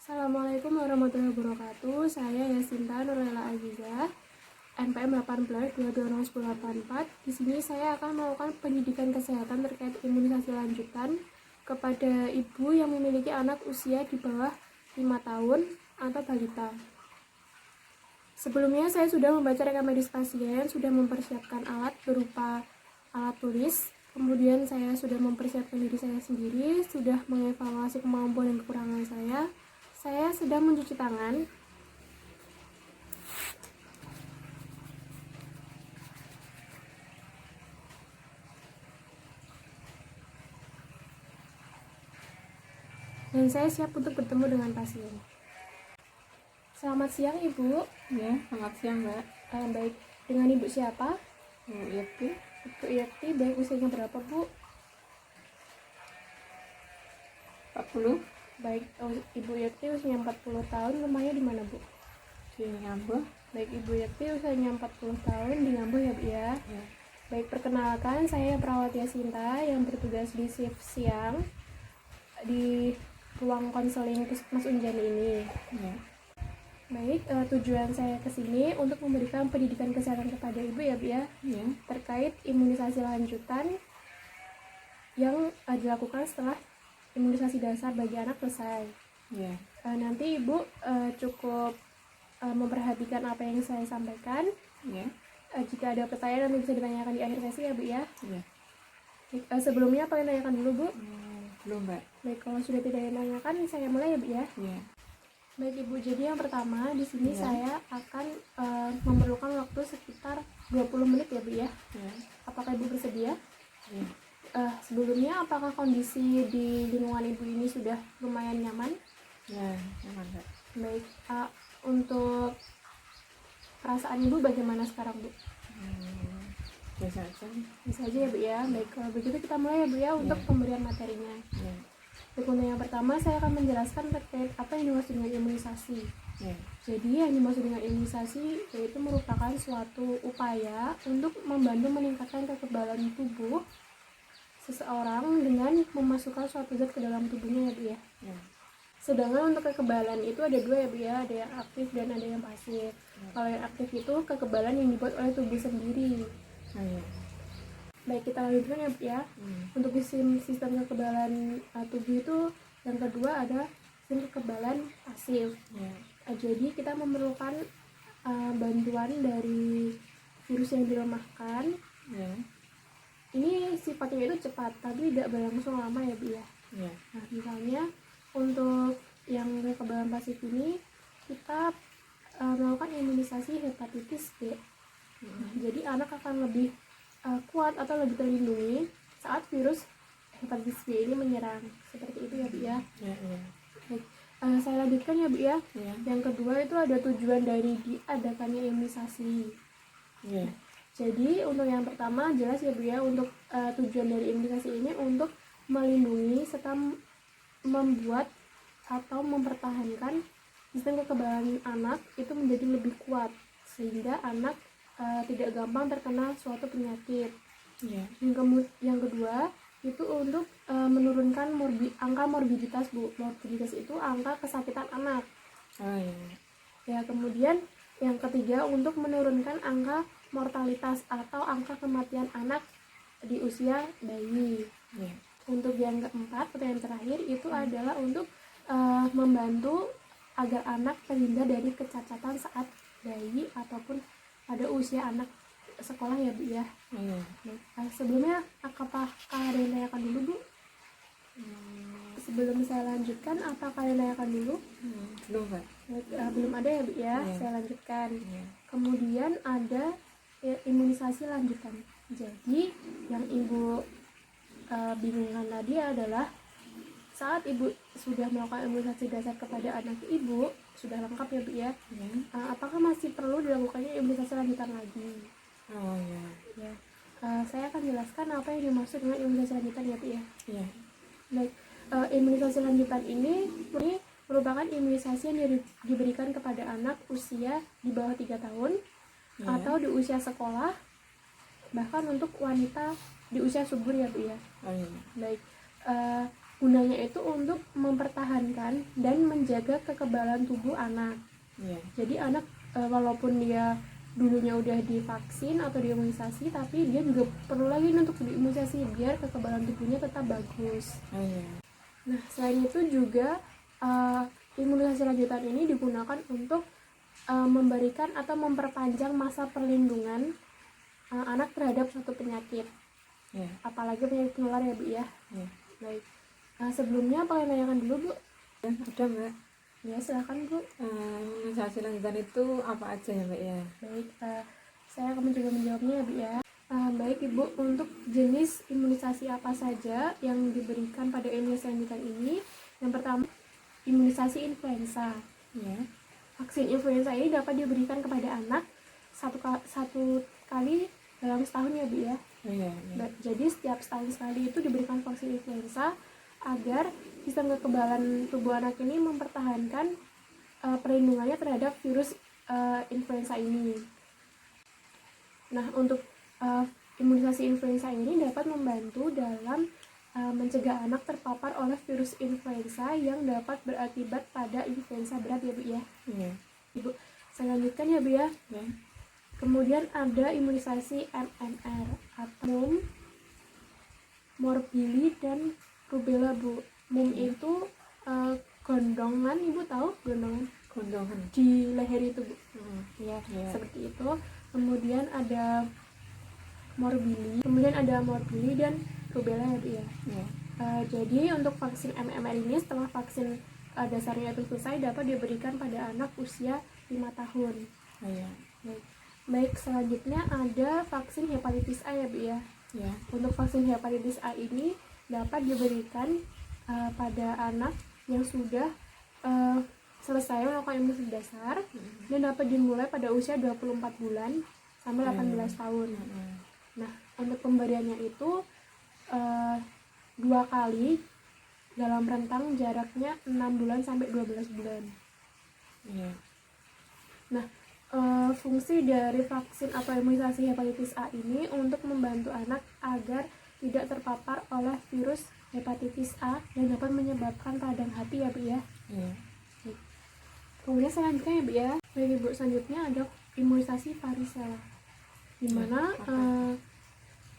Assalamualaikum warahmatullahi wabarakatuh. Saya Yasinta Nurlela Azizah, NPM 18/22/1084. Di sini saya akan melakukan pendidikan kesehatan terkait imunisasi lanjutan kepada ibu yang memiliki anak usia di bawah 5 tahun atau balita. Sebelumnya saya sudah membaca rekam medis pasien, sudah mempersiapkan alat berupa alat tulis. Kemudian saya sudah mempersiapkan diri saya sendiri, sudah mengevaluasi kemampuan dan kekurangan saya. Saya sedang mencuci tangan. Dan saya siap untuk bertemu dengan pasien. Selamat siang Ibu. Ya, selamat siang Mbak. Baik, dengan Ibu siapa? Yakti, Ibu Yakti. Baik, usianya berapa Bu? 40, Baik, Ibu Yakti usianya 40 tahun, rumahnya di mana Bu? di Ngambuh. Baik, Ibu Yakti usianya 40 tahun di Ngambuh ya Bu ya. Ya. Baik, perkenalkan saya perawat Yasinta yang bertugas di shift siang di ruang konseling Puskesmas Unjani ini. Ya. Baik, tujuan saya ke sini untuk memberikan pendidikan kesehatan kepada Ibu ya Bu ya, Ya. terkait imunisasi lanjutan yang dilakukan setelah imunisasi dasar bagi anak selesai. Ya. Nanti Ibu cukup memperhatikan apa yang saya sampaikan. Ya. Jika ada pertanyaan nanti bisa ditanyakan di akhir sesi ya Bu ya. Ya. Sebelumnya apa yang ditanyakan dulu Bu? Belum Mbak. Baik, kalau sudah tidak ditanyakan saya mulai ya Bu ya. Ya. Baik Ibu, jadi yang pertama di sini Ya. saya akan memerlukan waktu sekitar 20 menit ya Bu ya. Ya. Apakah Ibu bersedia? Ya. Sebelumnya apakah kondisi di lingkungan Ibu ini sudah lumayan nyaman? Ya, aman Mbak. Baik, untuk perasaan Ibu bagaimana sekarang Bu? Biasa aja. Bisa aja ya Bu ya. Baik, kalau begitu kita mulai ya Bu ya untuk pemberian materinya. Ya. Baik, untuk yang pertama saya akan menjelaskan terkait apa yang dimaksud dengan imunisasi. Ya. Jadi yang dimaksud dengan imunisasi yaitu merupakan suatu upaya untuk membantu meningkatkan kekebalan tubuh seseorang dengan memasukkan suatu zat ke dalam tubuhnya ya Bu ya. Ya. Sedangkan untuk kekebalan itu ada dua ya Bu ya, ada yang aktif dan ada yang pasif. Kalau yang aktif itu kekebalan yang dibuat oleh tubuh sendiri. Ya. Baik, kita lanjutkan ya Bu ya. Untuk sistem kekebalan tubuh itu yang kedua ada sistem kekebalan pasif. Ya. Jadi kita memerlukan bantuan dari virus yang dilemahkan. Ya. Ini sifatnya itu cepat tapi tidak berlangsung lama ya Bu ya. Ya. Nah, misalnya untuk yang kekebalan pasif ini kita melakukan imunisasi hepatitis B. Nah, jadi anak akan lebih kuat atau lebih terlindungi saat virus hepatitis B ini menyerang. Seperti itu ya Bu ya. Ya. Ya. Baik, saya lanjutkan ya Bu ya. Ya. Yang kedua itu ada tujuan dari diadakannya imunisasi. Ya. Jadi untuk yang pertama jelas ya Bu ya, untuk tujuan dari imunisasi ini untuk melindungi serta membuat atau mempertahankan sistem kekebalan anak itu menjadi lebih kuat sehingga anak tidak gampang terkena suatu penyakit. Ya. Yang kedua itu untuk menurunkan angka morbiditas Bu. Morbiditas itu angka kesakitan anak. Oh ya. Ya, kemudian yang ketiga untuk menurunkan angka mortalitas atau angka kematian anak di usia bayi. Ya. Untuk yang keempat atau yang terakhir itu adalah untuk membantu agar anak terhindar dari kecacatan saat bayi ataupun pada usia anak sekolah ya Bu ya. Ya. Sebelumnya apakah ada yang tanyakan dulu Bu? Sebelum saya lanjutkan apakah ada yang tanyakan dulu? Belum Mbak. Belum ada ya Bu ya. Ya. Saya lanjutkan. Ya. Kemudian ada imunisasi lanjutan. Jadi yang Ibu bingungkan tadi adalah saat Ibu sudah melakukan imunisasi dasar kepada anak Ibu sudah lengkap ya Bu ya. Ya. Apakah masih perlu dilakukannya imunisasi lanjutan lagi? Oh ya. Ya. Saya akan jelaskan apa yang dimaksud dengan imunisasi lanjutan ya Bu ya. Ya. Baik, imunisasi lanjutan ini merupakan imunisasi yang diberikan kepada anak usia di bawah 3 tahun Ya. atau di usia sekolah, bahkan untuk wanita di usia subur ya Bu ya. Oh iya. Baik, gunanya itu untuk mempertahankan dan menjaga kekebalan tubuh anak. Iya. Jadi anak walaupun dia dulunya udah divaksin atau diimunisasi, tapi dia juga perlu lagi untuk diimunisasi biar kekebalan tubuhnya tetap bagus. Oh iya. Nah, selain itu juga imunisasi lanjutan ini digunakan untuk memberikan atau memperpanjang masa perlindungan anak terhadap suatu penyakit, Iya. apalagi penyakit menular ya Bu ya. Iya. Baik, sebelumnya apa yang tanyakan dulu Bu? Ada Mbak. Ya silakan Bu. Imunisasi lanjutan itu apa aja ya Mbak ya? Baik, saya akan mencoba menjawabnya ya Bu ya. Baik Ibu, untuk jenis imunisasi apa saja yang diberikan pada imunisasi lanjutan ini? Yang pertama, imunisasi influenza. Iya. Vaksin influenza ini dapat diberikan kepada anak satu kali dalam setahun ya Bu ya. Oh iya. Iya. Jadi setiap setahun sekali itu diberikan vaksin influenza agar sistem kekebalan tubuh anak ini mempertahankan perlindungannya terhadap virus influenza ini. Nah, untuk imunisasi influenza ini dapat membantu dalam mencegah anak terpapar oleh virus influenza yang dapat berakibat pada influenza berat ya Bu ya. Iya. Ibu, saya lanjutkan ya Bu ya. Ya. Kemudian ada imunisasi MMR atau morbili dan rubella Bu. MUM itu gondongan, Ibu tahu gondongan Gondongan. di leher itu Bu. Ya, Iya. seperti itu. Kemudian ada morbili dan rubella ya Bu ya. Iya. Jadi untuk vaksin MMR ini setelah vaksin dasarnya itu selesai dapat diberikan pada anak usia 5 tahun. Oh iya. Baik, selanjutnya ada vaksin hepatitis A ya Bu ya. Iya. Untuk vaksin hepatitis A ini dapat diberikan pada anak yang sudah selesai melakukan imunisasi dasar dan dapat dimulai pada usia 24 bulan sampai 18 tahun. Nah, untuk pemberiannya itu 2 kali dalam rentang jaraknya 6 bulan sampai 12 bulan. Iya. Nah, fungsi dari vaksin atau imunisasi hepatitis A ini untuk membantu anak agar tidak terpapar oleh virus hepatitis A yang dapat menyebabkan radang hati ya Bu ya. Iya. Kemudian selanjutnya ya Bu ya, bagi Bu selanjutnya ada imunisasi varicella, di mana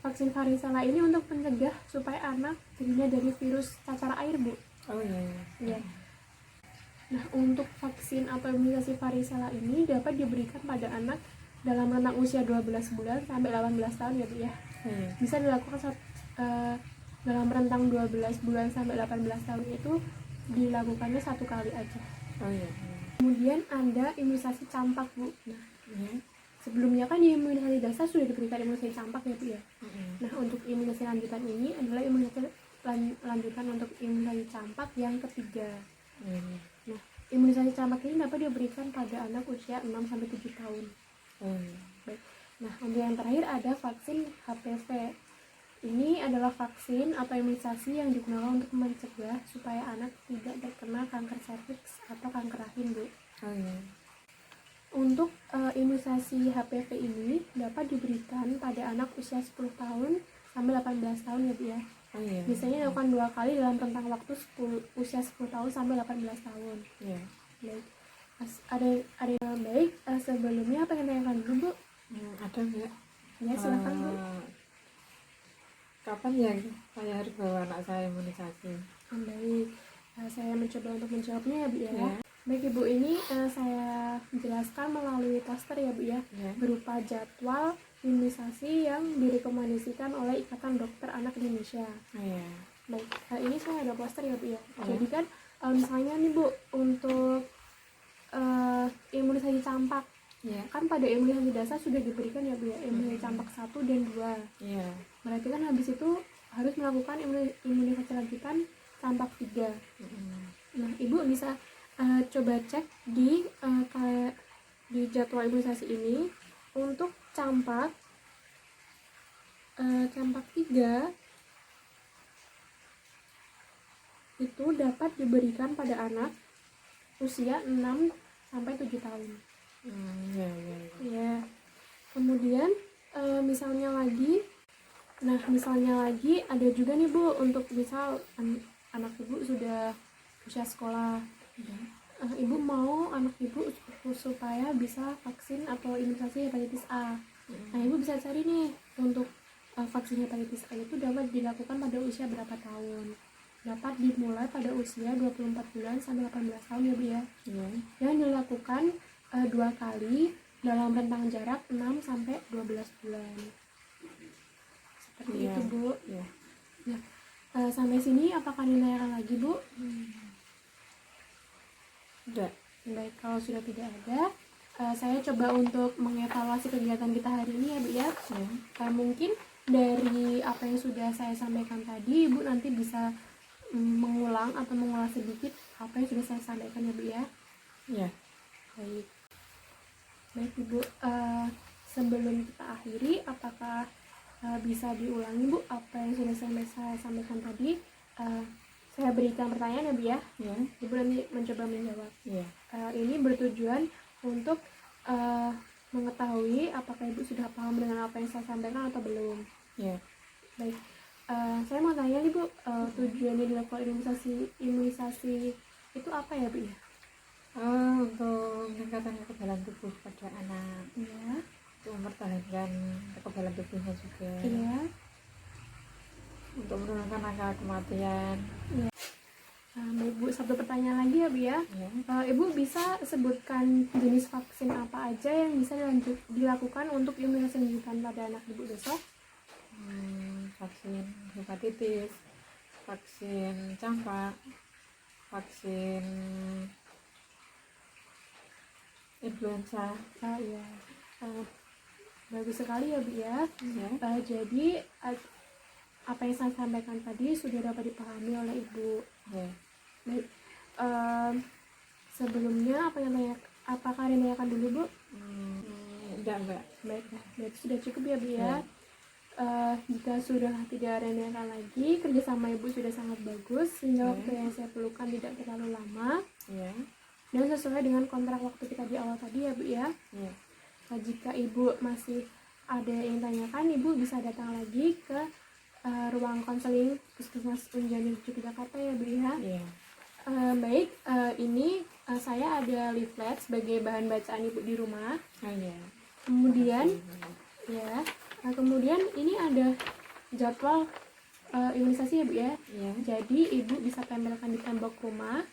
vaksin varicella ini untuk mencegah supaya anak terhindar dari virus cacar air Bu. Oh iya. Ya. Nah, untuk vaksin atau imunisasi varicella ini dapat diberikan pada anak dalam rentang usia 12 bulan sampai 18 tahun ya Bu ya. Iya. Bisa dilakukan dalam rentang 12 bulan sampai 18 tahun itu dilakukannya 1 kali aja. Oh iya. Kemudian ada imunisasi campak Bu. Nah, Iya. sebelumnya kan di imunisasi dasar sudah diberikan imunisasi campak ya Bu ya. Mm-mm. Nah, untuk imunisasi lanjutan ini adalah imunisasi lanjutan untuk imunisasi campak yang ketiga. Iya. Nah, imunisasi campak ini dapat diberikan pada anak usia 6 sampai 7 tahun. Oh iya. Baik. Nah, untuk yang terakhir ada vaksin HPV. Ini adalah vaksin atau imunisasi yang digunakan untuk mencegah supaya anak tidak terkena kanker serviks atau kanker rahim, Bu. Oh iya. Untuk imunisasi HPV ini dapat diberikan pada anak usia 10 tahun sampai 18 tahun ya Bu ya. Oh iya. Biasanya dilakukan 2 kali dalam rentang waktu usia 10 tahun sampai 18 tahun. Iya. Baik. Ada yang baik. Sebelumnya apa yang ditanyakan dulu Bu? Ada Mbak. Ya silakan Bu. Kapan ya saya harus bawa anak saya imunisasi? Baik. Saya mencoba untuk menjawabnya ya Bu ya. Ya. Baik Ibu, ini saya jelaskan melalui poster ya Bu ya, Ya. berupa jadwal imunisasi yang direkomendasikan oleh Ikatan Dokter Anak Indonesia. Oh iya. Baik, ini saya ada poster ya Bu ya. Ya. Jadi kan misalnya nih Bu, untuk imunisasi campak, Iya. kan pada imunisasi dasar sudah diberikan ya Bu ya, imunisasi campak 1 dan 2. Iya. Berarti kan habis itu harus melakukan imunisasi lanjutan campak 3. Nah, Ibu bisa coba cek di jadwal imunisasi ini untuk campak 3 itu dapat diberikan pada anak usia 6 sampai 7 tahun. Iya, iya. Ya. Kemudian misalnya lagi ada juga nih Bu untuk misal anak ibu sudah usia sekolah. Ya. Ibu mau anak ibu supaya bisa vaksin atau imunisasi hepatitis A. Nah, ibu bisa cari nih untuk vaksin hepatitis A itu dapat dilakukan pada usia berapa tahun. Dapat dimulai pada usia 24 bulan sampai 18 tahun ya Bu ya. Ya. Yang dilakukan 2 kali dalam rentang jarak 6 sampai 12 bulan. Seperti Ya. itu Bu. Ya. Ya. Sampai sini apakah ditanyakan lagi Bu? Udah. Baik, kalau sudah tidak ada, saya coba untuk mengevaluasi kegiatan kita hari ini ya Bu ya. Ya. Mungkin dari apa yang sudah saya sampaikan tadi, Ibu nanti bisa mengulang atau mengulas sedikit apa yang sudah saya sampaikan ya Bu ya. Ya. Baik. Baik Ibu, sebelum kita akhiri, apakah bisa diulangi Bu apa yang sudah saya sampaikan tadi? Saya berikan pertanyaan ya Bu ya. Ya. Ibu nanti mencoba menjawab. Ya. Ini bertujuan untuk mengetahui apakah Ibu sudah paham dengan apa yang saya sampaikan atau belum. Ya. Baik, saya mau tanya nih Bu, tujuannya dilakukan imunisasi itu apa ya Bu ya? Untuk meningkatkan kekebalan tubuh pada anak, Iya. untuk mempertahankan kekebalan tubuhnya juga, Iya. untuk menurunkan angka kematian. Baik Bu, satu pertanyaan lagi ya Bu ya. Ya. Ibu bisa sebutkan jenis vaksin apa aja yang bisa dilakukan untuk imunisasi lanjutan pada anak Ibu besok? Vaksin hepatitis, vaksin campak, vaksin influenza. Iya. Bagus sekali ya Bu ya. Ya. Jadi apa yang saya sampaikan tadi sudah dapat dipahami oleh Ibu. Ya. Baik. Sebelumnya apakah ada yang tanyakan dulu Bu? Enggak. Baik, berarti sudah cukup ya Bu ya. Jika sudah tidak ada yang tanyakan lagi, kerjasama Ibu sudah sangat bagus sehingga waktu yang saya perlukan tidak terlalu lama Ya. dan sesuai dengan kontrak waktu kita di awal tadi ya Bu ya. Ya. Jika Ibu masih ada yang tanyakan, Ibu bisa datang lagi ke ruang konseling Puskesmas Unjani Yogyakarta ya Bu ya. Ya. Baik, ini saya ada leaflet sebagai bahan bacaan Ibu di rumah. Ya. Kemudian ya, kemudian ini ada jadwal imunisasi ya Bu ya. Ya. Jadi Ibu bisa tempelkan di tembok rumah.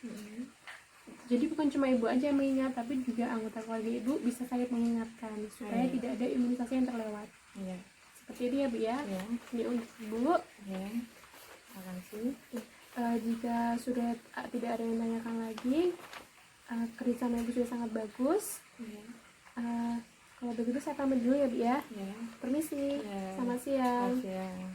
Jadi bukan cuma Ibu aja yang mengingat, tapi juga anggota keluarga Ibu bisa saling mengingatkan supaya tidak ada imunisasi yang terlewat. Ya. Seperti itu ya Bu ya. Ya. Ini untuk Ibu. Ya. Terima kasih. Jika sudah tidak ada yang tanyakan lagi, kerjasama Ibu sudah sangat bagus. Ya. Kalau begitu saya pamit dulu ya Bu ya. Ya. Permisi. Ya. Selamat siang. Terima kasih.